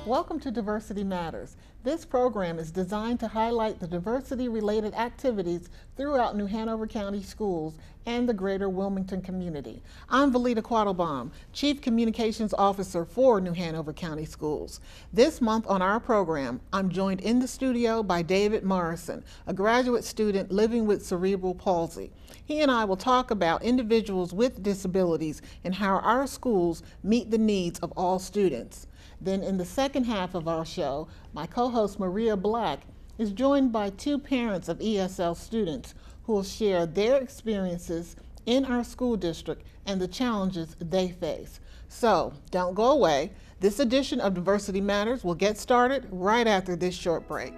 Welcome to Diversity Matters. This program is designed to highlight the diversity-related activities throughout New Hanover County schools and the greater Wilmington community. I'm Valita Quattlebaum, Chief Communications Officer for New Hanover County Schools. This month on our program, I'm joined in the studio by David Morrison, a graduate student living with cerebral palsy. He and I will talk about individuals with disabilities and how our schools meet the needs of all students. Then in the second half of our show, my co-host Maria Black is joined by two parents of ESL students who will share their experiences in our school district and the challenges they face. So don't go away. This edition of Diversity Matters will get started right after this short break.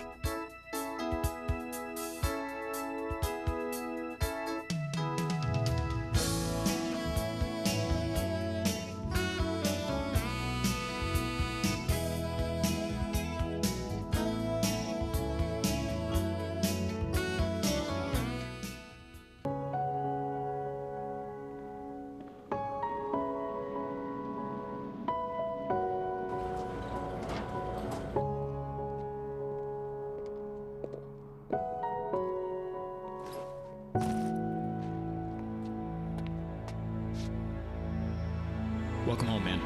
Welcome home, man.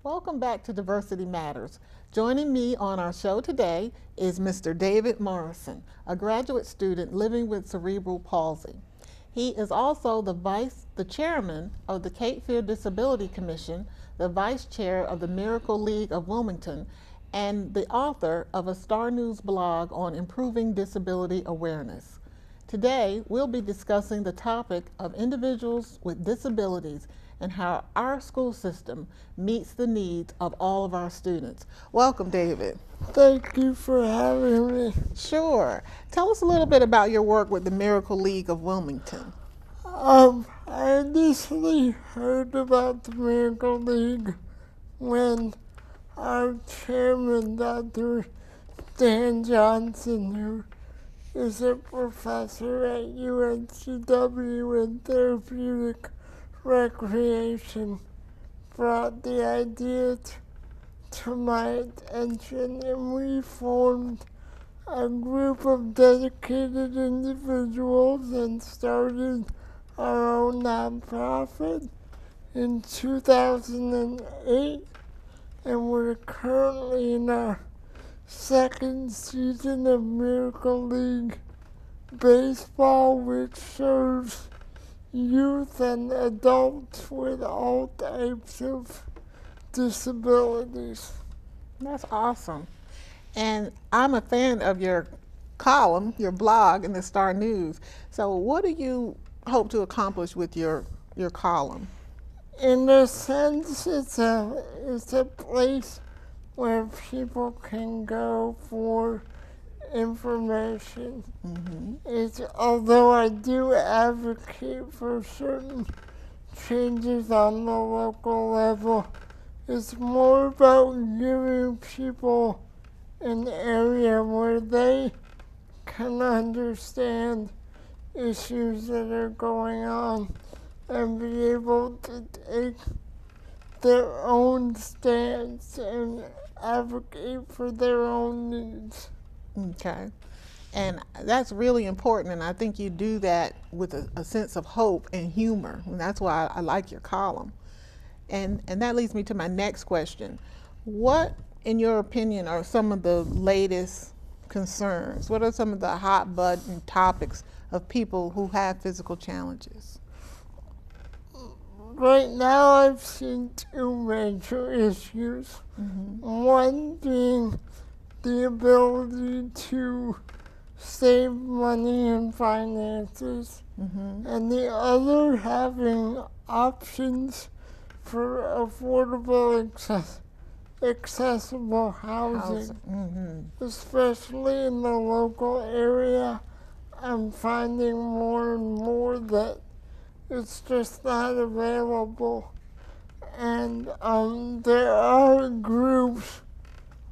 Welcome back to Diversity Matters. Joining me on our show today is Mr. David Morrison, a graduate student living with cerebral palsy. He is also the chairman of the Cape Fear Disability Commission, the vice chair of the Miracle League of Wilmington, and the author of a Star News blog on improving disability awareness. Today, we'll be discussing the topic of individuals with disabilities and how our school system meets the needs of all of our students. Welcome, David. Thank you for having me. Sure. Tell us a little bit about your work with the Miracle League of Wilmington. I initially heard about the Miracle League when our chairman, Dr. Dan Johnson, who is a professor at UNCW in therapeutic recreation, brought the idea to my attention, and we formed a group of dedicated individuals and started our own nonprofit in 2008. And we're currently in our second season of Miracle League Baseball, which serves youth and adults with all types of disabilities. That's awesome. And I'm a fan of your column, your blog in the Star News. So what do you hope to accomplish with your column? In a sense, it's a place where people can go for information. Mm-hmm. Although I do advocate for certain changes on the local level, it's more about giving people an area where they can understand issues that are going on and be able to take their own stance and advocate for their own needs. Okay. And that's really important, and I think you do that with a sense of hope and humor, and that's why I like your column. And that leads me to my next question. What, in your opinion, are some of the latest concerns? What are some of the hot button topics of people who have physical challenges? Right now I've seen two major issues. Mm-hmm. One being the ability to save money and finances, mm-hmm. and the other having options for affordable accessible housing. Mm-hmm. Especially in the local area, I'm finding more and more that it's just not available. And there are groups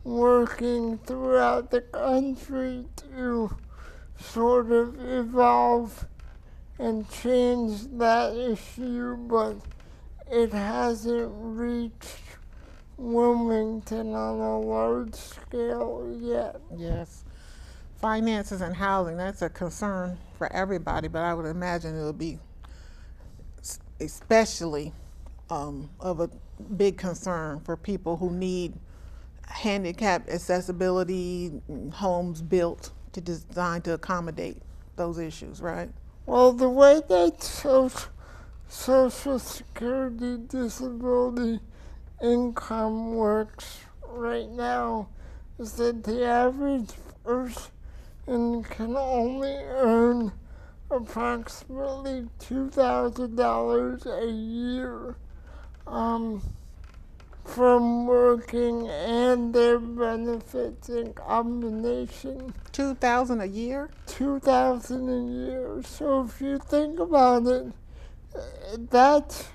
working throughout the country to sort of evolve and change that issue, but it hasn't reached Wilmington on a large scale yet. Yes. Finances and housing, that's a concern for everybody, but I would imagine it'll be especially of a big concern for people who need handicap accessibility homes built to design to accommodate those issues, right? Well, the way that Social Security disability income works right now is that the average person can only earn approximately $2,000 a year from working and their benefits in combination. $2,000 a year? $2,000 a year. So if you think about it, that's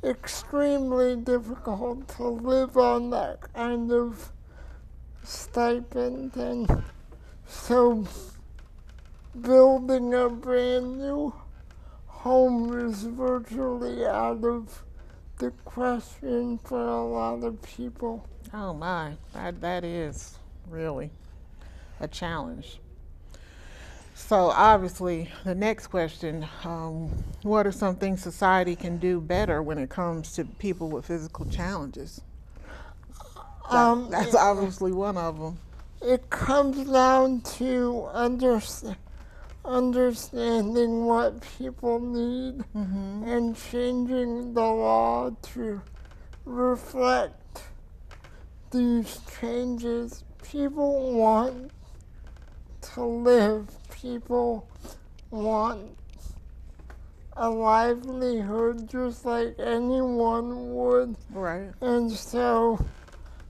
extremely difficult to live on that kind of stipend, and so building a brand new home is virtually out of the question for a lot of people. Oh my, that is really a challenge. So obviously, the next question, what are some things society can do better when it comes to people with physical challenges? That's obviously one of them. It comes down to understanding what people need and changing the law to reflect these changes. People want to live. People want a livelihood just like anyone would. Right. And so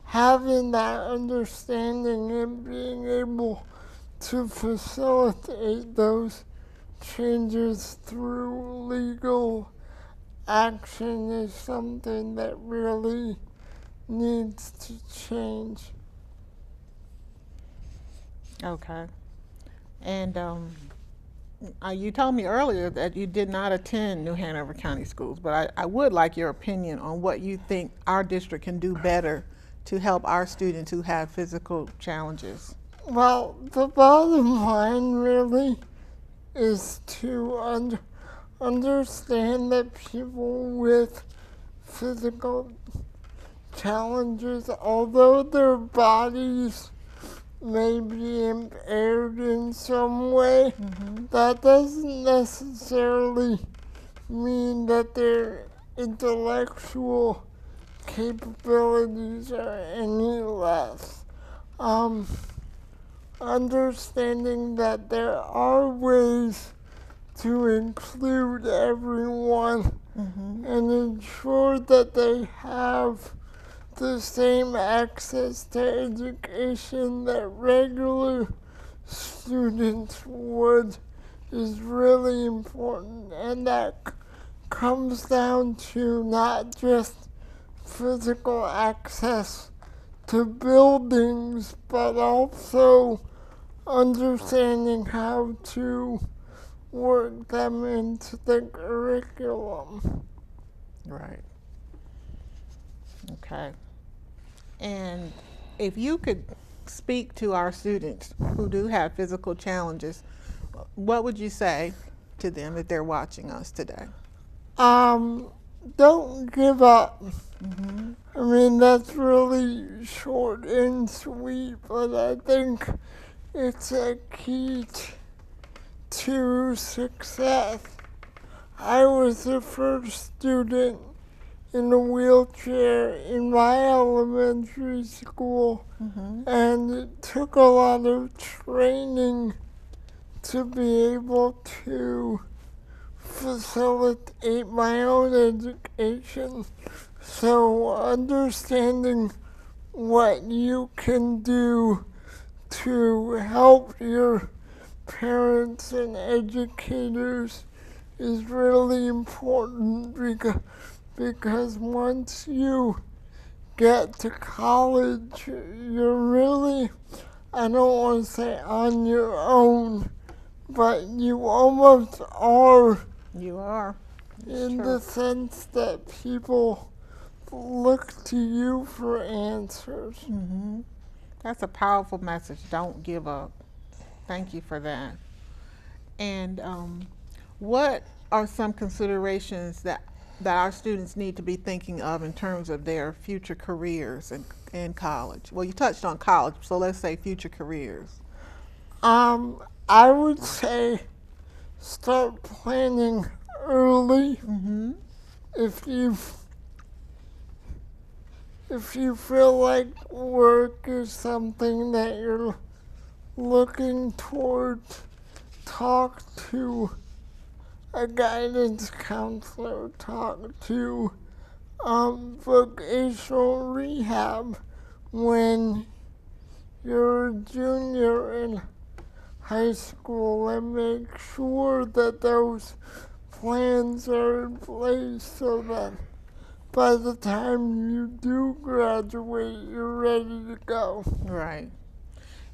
having that understanding and being able to facilitate those changes through legal action is something that really needs to change. Okay. And you told me earlier that you did not attend New Hanover County Schools, but I would like your opinion on what you think our district can do better to help our students who have physical challenges. Well, the bottom line really is to understand that people with physical challenges, although their bodies may be impaired in some way, that doesn't necessarily mean that their intellectual capabilities are any less. Understanding that there are ways to include everyone and ensure that they have the same access to education that regular students would is really important, and that comes down to not just physical access to buildings, but also understanding how to work them into the curriculum. Right. Okay. And if you could speak to our students who do have physical challenges, what would you say to them if they're watching us today? Don't give up. I mean, that's really short and sweet, but I think it's a key to success. I was the first student in a wheelchair in my elementary school, and it took a lot of training to be able to facilitate my own education. So understanding what you can do to help your parents and educators is really important, because once you get to college, you're really I don't want to say on your own, but you almost are. You are. In the sense that people look to you for answers. Mm-hmm. That's a powerful message. Don't give up. Thank you for that. And what are some considerations that our students need to be thinking of in terms of their future careers in college? Well, you touched on college, so let's say future careers. I would say start planning early. Mm-hmm. If you feel like work is something that you're looking towards, talk to a guidance counselor, talk to vocational rehab when you're a junior in high school, and make sure that those plans are in place so that by the time you do graduate, you're ready to go. Right.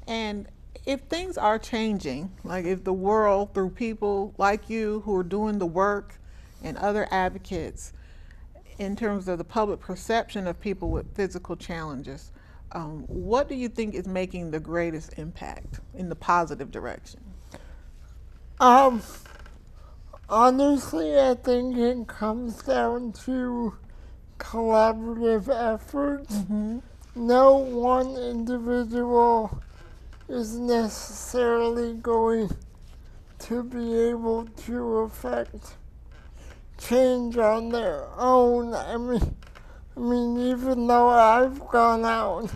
And if things are changing, like if the world, through people like you who are doing the work and other advocates, in terms of the public perception of people with physical challenges, what do you think is making the greatest impact in the positive direction? Honestly, I think it comes down to collaborative efforts. Mm-hmm. No one individual is necessarily going to be able to affect change on their own. I mean, even though I've gone out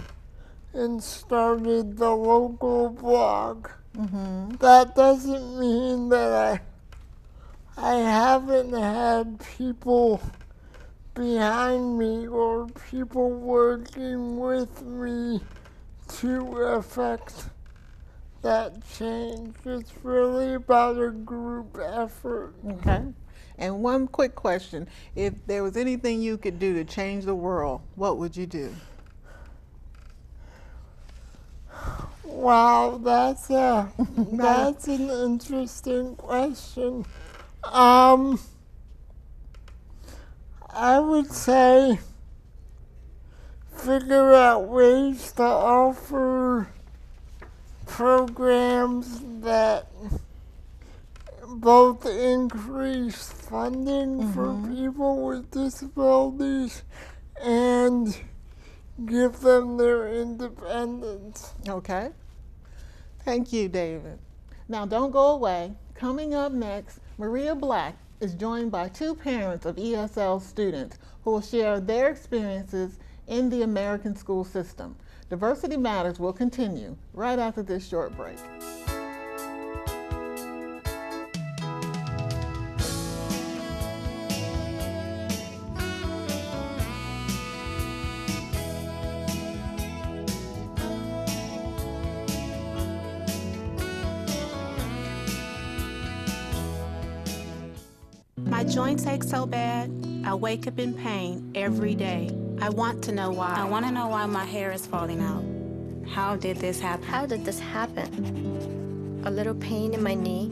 and started the local blog, Mm-hmm. that doesn't mean that I haven't had people behind me or people working with me to affect that change. It's really about a group effort. Okay. And one quick question. If there was anything you could do to change the world, what would you do? Wow, that's an interesting question. I would say figure out ways to offer programs that both increase funding for people with disabilities and give them their independence. Okay. Thank you, David. Now, don't go away. Coming up next, Maria Black is joined by two parents of ESL students who will share their experiences in the American school system. Diversity Matters will continue right after this short break. My joints ache so bad, I wake up in pain every day. I want to know why. I want to know why my hair is falling out. How did this happen? How did this happen? A little pain in my knee.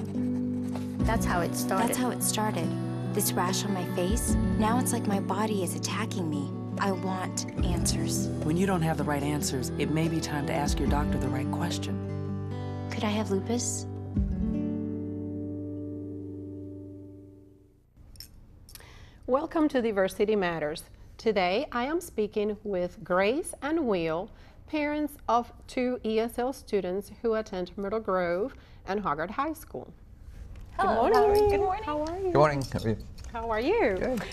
That's how it started. That's how it started. This rash on my face, now it's like my body is attacking me. I want answers. When you don't have the right answers, it may be time to ask your doctor the right question. Could I have lupus? Welcome to Diversity Matters. Today I am speaking with Grace and Will, parents of two ESL students who attend Myrtle Grove and Hoggard High School. Hello. Good morning. Good morning. How are you? Good morning. How are you? How are you? Good.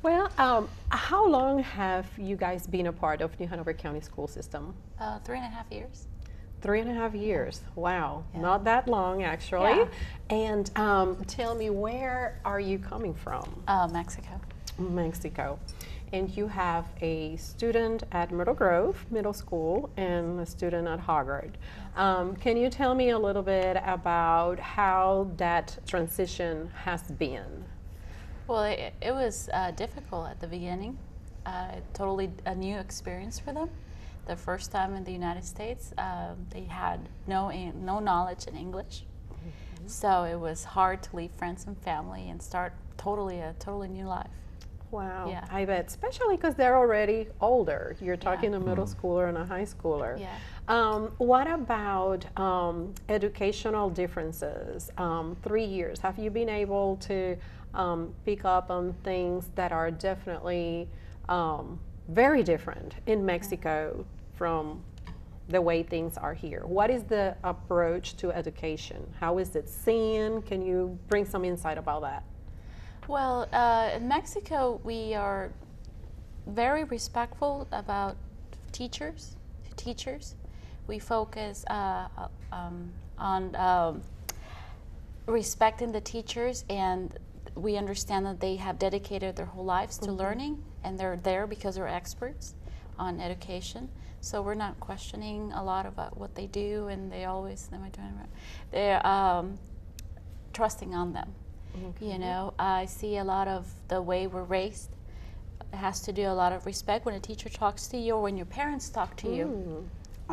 Well, how long have you guys been a part of New Hanover County school system? 3.5 years. 3.5 years. Wow, Yeah. not that long actually. Yeah. And tell me, where are you coming from? Mexico. Mexico. And you have a student at Myrtle Grove Middle School and a student at Hoggard. Can you tell me a little bit about how that transition has been? Well, it was difficult at the beginning. Totally a new experience for them. the first time in the United States, they had no knowledge in English. So it was hard to leave friends and family and start a totally new life. Wow, Yeah. I bet, especially because they're already older. You're talking a middle schooler and a high schooler. Yeah. What about educational differences? 3 years, have you been able to pick up on things that are definitely very different in Mexico from the way things are here? What is the approach to education? How is it seen? Can you bring some insight about that? Well, in Mexico, we are very respectful about teachers. We focus on respecting the teachers, and we understand that they have dedicated their whole lives to learning, and they're there because they're experts on education. So we're not questioning a lot about what they do, and they always, am I doing it right? They're trusting on them. You know, I see a lot of the way we're raised. It has to do a lot of respect. When a teacher talks to you, or when your parents talk to you,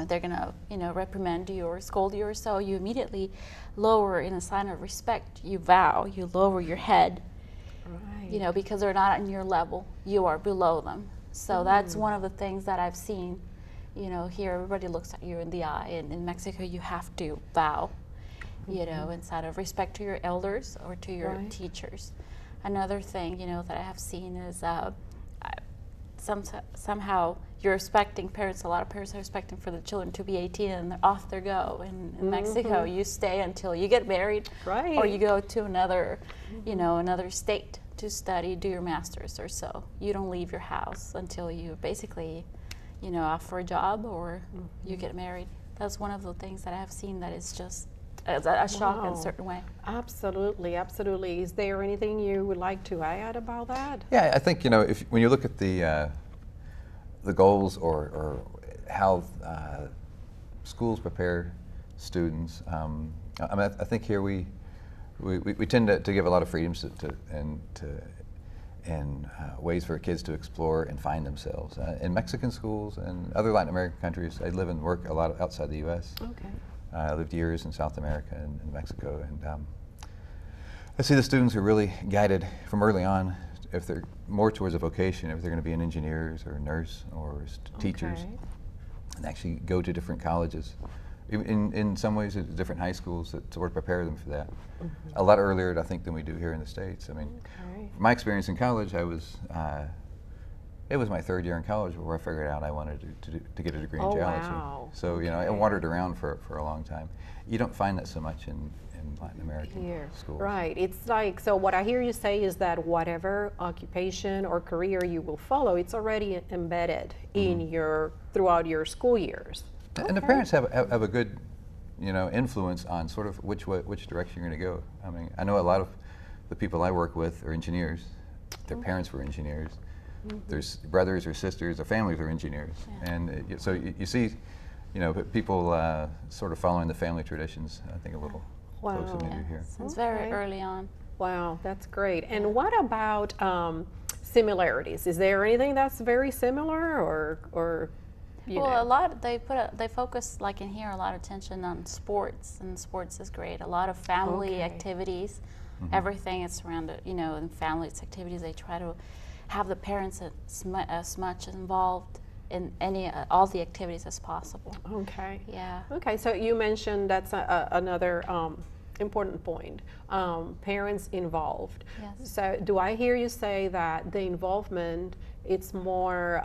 they're gonna, you know, reprimand you or scold you or so, you immediately lower in a sign of respect. You bow, you lower your head, you know, because they're not on your level. You are below them. So that's one of the things that I've seen. You know, here everybody looks at you in the eye, and in Mexico you have to bow. You know, inside of respect to your elders or to your teachers. Another thing, you know, that I have seen is somehow you're expecting parents, a lot of parents are expecting for the children to be 18 and off they go. In Mexico, you stay until you get married, or you go to another, you know, another state to study, do your master's or so. You don't leave your house until you basically, you know, off for a job or you get married. That's one of the things that I have seen that is just a shock in a certain way. Absolutely, absolutely. Is there anything you would like to add about that? Yeah, I think, you know, when you look at the goals or how schools prepare students, I mean, I think here we tend to give a lot of freedoms and ways for kids to explore and find themselves. In Mexican schools and other Latin American countries, I live and work a lot outside the U.S. Okay. I lived years in South America and in Mexico, and I see the students are really guided from early on, if they're more towards a vocation, if they're going to be an engineers or a nurse or teachers, and actually go to different colleges. In some ways, it's different high schools that sort of prepare them for that. A lot earlier, I think, than we do here in the States. I mean, from my experience in college, it was my third year in college where I figured out I wanted to get a degree in geology. Wow. So, you know, I wandered around for a long time. You don't find that so much in Latin American schools. Right. It's like, so what I hear you say is that whatever occupation or career you will follow, it's already embedded in throughout your school years. And the parents have a good, you know, influence on sort of which direction you're going to go. I mean, I know a lot of the people I work with are engineers. Their parents were engineers. Their brothers or sisters or families are engineers, and so you see, you know, people sort of following the family traditions. I think a little closer maybe here. Since very early on. Wow, that's great. And what about similarities? Is there anything that's very similar, or you know? Well, a lot they focus, like in here, a lot of attention on sports, and sports is great. A lot of family activities, everything is surrounded, you know, in family activities. They try to have the parents as much involved in all the activities as possible. Okay. Yeah. Okay, so you mentioned that's another important point, parents involved. Yes. So do I hear you say that the involvement, it's more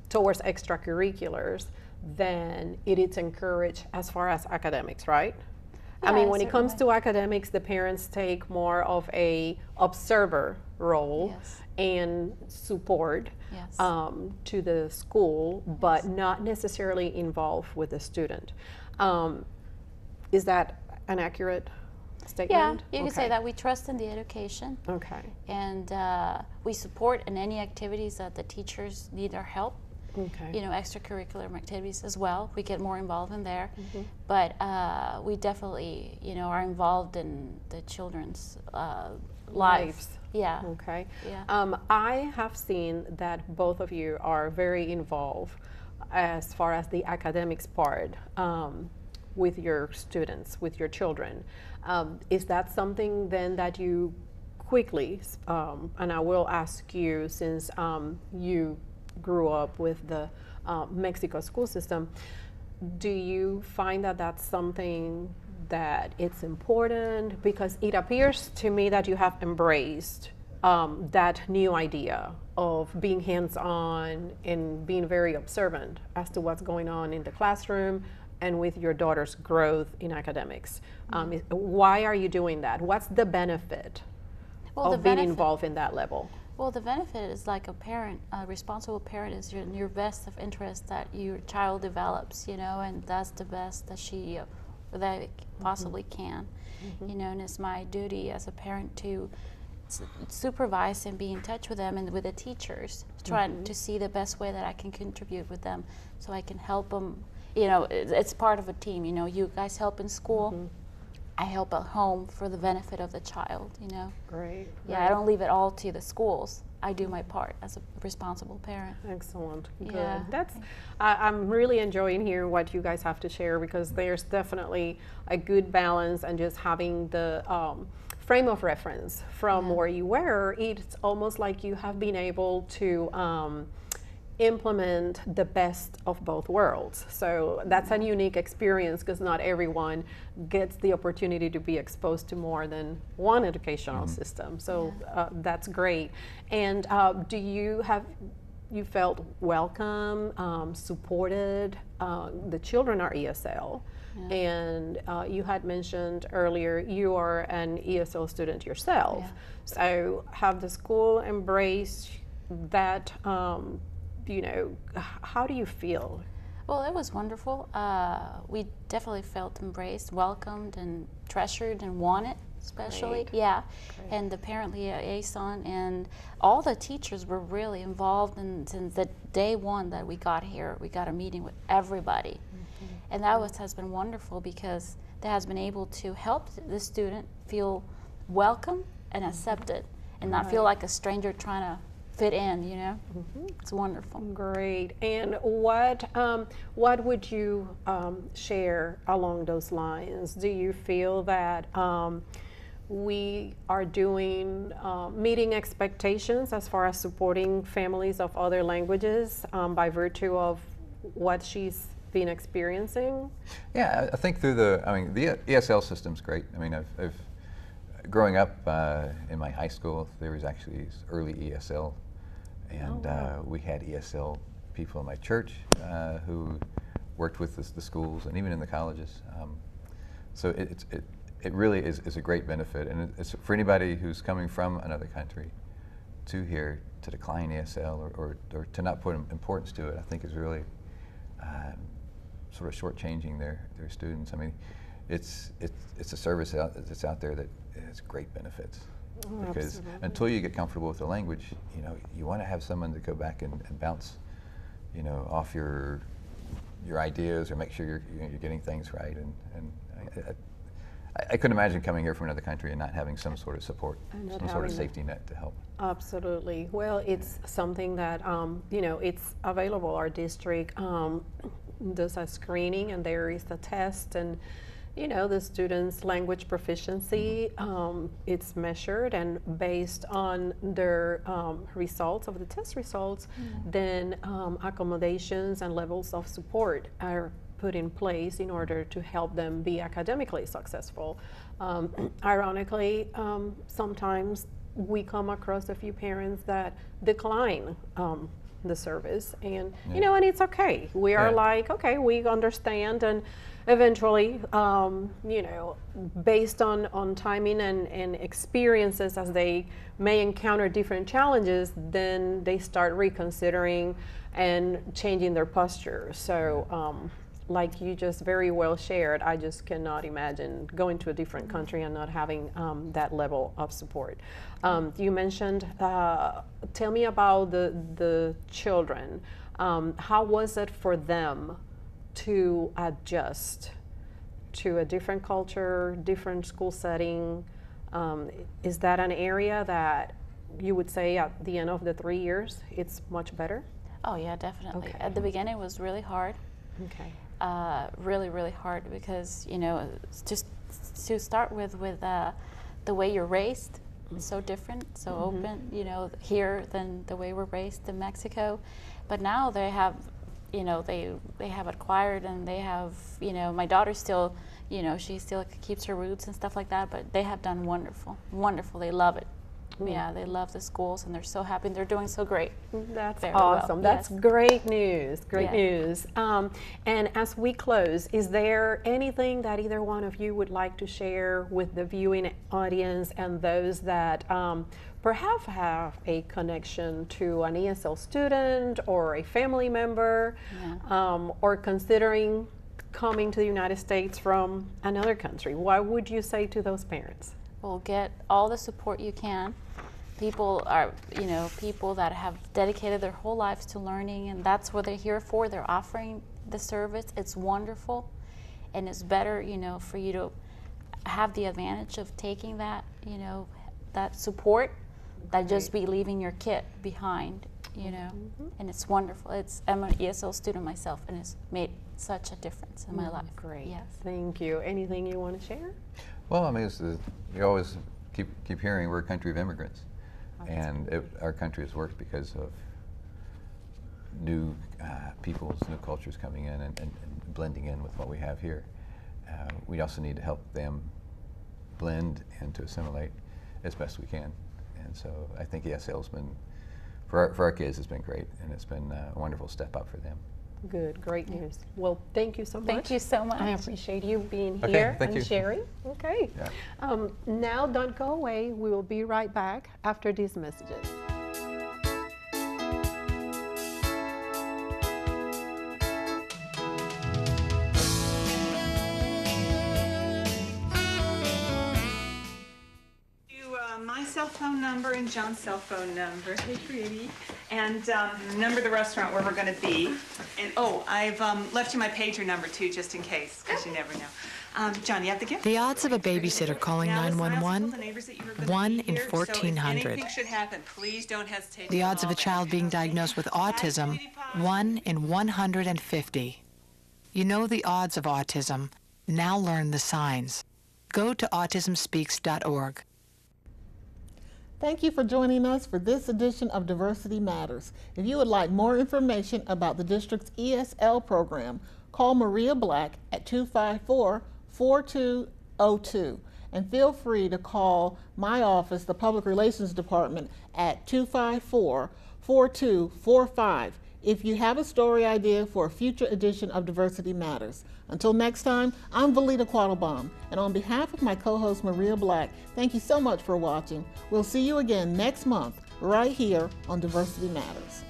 towards extracurriculars than it is encouraged as far as academics, right? Yeah, I mean, when it comes to academics, the parents take more of a observer role and support to the school, but not necessarily involved with the student. Is that an accurate statement? Yeah, you can say that. We trust in the education. Okay. And we support in any activities that the teachers need our help. Okay. You know, extracurricular activities as well. We get more involved in there, but we definitely, you know, are involved in the children's lives. Yeah. Okay. Yeah. I have seen that both of you are very involved as far as the academics part with your students, with your children. Is that something then that you quickly, and I will ask you, since you grew up with the Mexico school system, do you find that that's something that it's important? Because it appears to me that you have embraced that new idea of being hands-on and being very observant as to what's going on in the classroom and with your daughter's growth in academics. Why are you doing that? What's the benefit of being involved in that level? Well, the benefit is like a parent, a responsible parent is in your best of interest that your child develops, you know, and that's the best that she that possibly can, you know, and it's my duty as a parent to supervise and be in touch with them and with the teachers, trying to see the best way that I can contribute with them so I can help them. You know, it's part of a team, you know, you guys help in school, I help at home for the benefit of the child, you know. Great. Yeah, right. I don't leave it all to the schools. I do my part as a responsible parent. Excellent. Good. Yeah. That's. I'm really enjoying hearing what you guys have to share, because there's definitely a good balance, and just having the frame of reference from where you were. It's almost like you have been able to implement the best of both worlds. So that's a unique experience, because not everyone gets the opportunity to be exposed to more than one educational system. So that's great. And do you felt welcome, supported? The children are ESL. And you had mentioned earlier you are an ESL student yourself. So have the school embraced that? You know, how do you feel? Well, it was wonderful. We definitely felt embraced, welcomed, and treasured and wanted, especially. Great. Yeah. Great. And apparently liaison and all the teachers were really involved, and since the day one that we got here, we got a meeting with everybody. And that has been wonderful, because that has been able to help the student feel welcome and accepted, and not feel like a stranger trying to fit in, you know. It's wonderful. Great. And what would you share along those lines? Do you feel that we are doing meeting expectations as far as supporting families of other languages by virtue of what she's been experiencing? Yeah, I think through the ESL system's great. I mean, I've growing up in my high school, there was actually early ESL, and we had ESL people in my church who worked with the schools and even in the colleges. So it really is a great benefit, and it's for anybody who's coming from another country to here to decline ESL or to not put importance to it. I think is really sort of shortchanging their students. I mean, it's a service that's out there that has great benefits. Because until you get comfortable with the language, you know, you want to have someone to go back and bounce, you know, off your ideas, or make sure you're getting things right. And I couldn't imagine coming here from another country and not having some sort of support, some sort of safety net to help. Absolutely. Well, it's something that you know, it's available. Our district does a screening, and there is a test, and you know, the students' language proficiency, it's measured, and based on their results of the test results, then accommodations and levels of support are put in place in order to help them be academically successful. Ironically, sometimes we come across a few parents that decline the service, and you know, and it's okay. We are like, okay, we understand, and eventually, you know, based on timing and experiences, as they may encounter different challenges, then they start reconsidering and changing their posture. So like you just very well shared, I just cannot imagine going to a different country and not having that level of support. You mentioned, tell me about the children. How was it for them to adjust to a different culture, different school setting? Is that an area that you would say at the end of the 3 years it's much better? Oh yeah, definitely. Okay. At the beginning, it was really hard. Okay. Really, really hard because just to start with the way you're raised, it's so different, so open. Here than the way we're raised in Mexico, but now they have, they have acquired, and they have, my daughter still, she still keeps her roots and stuff like that. But they have done wonderful, wonderful. They love it. Yeah, they love the schools, and they're so happy, and they're doing so great. That's Very awesome. well. That's Yes. great news. Great Yes. news. And as we close, is there anything that either one of you would like to share with the viewing audience and those that perhaps have a connection to an ESL student or a family member, or considering coming to the United States from another country? What would you say to those parents? Well, get all the support you can. People are, people that have dedicated their whole lives to learning, and that's what they're here for. They're offering the service. It's wonderful, and it's better, for you to have the advantage of taking that, that support, than just be leaving your kid behind, And it's wonderful. I'm an ESL student myself, and it's made such a difference in my life. Great. Yes. Thank you. Anything you want to share? Well, I mean, you always keep hearing we're a country of immigrants, and our country has worked because of new peoples, new cultures coming in and blending in with what we have here. We also need to help them blend and to assimilate as best we can. And so I think ESL's been, for our kids, it's been great, and it's been a wonderful step up for them. Good, great news. Well, thank you so much. Thank you so much. I appreciate you being Okay, here thank and you. sharing. Okay. Yeah. Now don't go away. We will be right back after these messages. My cell phone number and John's cell phone number. Hey, pretty. And the number of the restaurant where we're going to be. And I've left you my pager number too, just in case, because you never know. John, you have the gift? The odds of a babysitter calling Now, listen, I also 911, told the neighbors that you were gonna 1 be in here, so if 1,400. anything should happen, please don't hesitate. The to odds of a call child back. being diagnosed with autism, 1 in 150. You know the odds of autism. Now learn the signs. Go to autismspeaks.org. Thank you for joining us for this edition of Diversity Matters. If you would like more information about the district's ESL program, call Maria Black at 254-4202. And feel free to call my office, the Public Relations Department, at 254-4245 if you have a story idea for a future edition of Diversity Matters. Until next time, I'm Valita Quattlebaum, and on behalf of my co-host Maria Black, thank you so much for watching. We'll see you again next month, right here on Diversity Matters.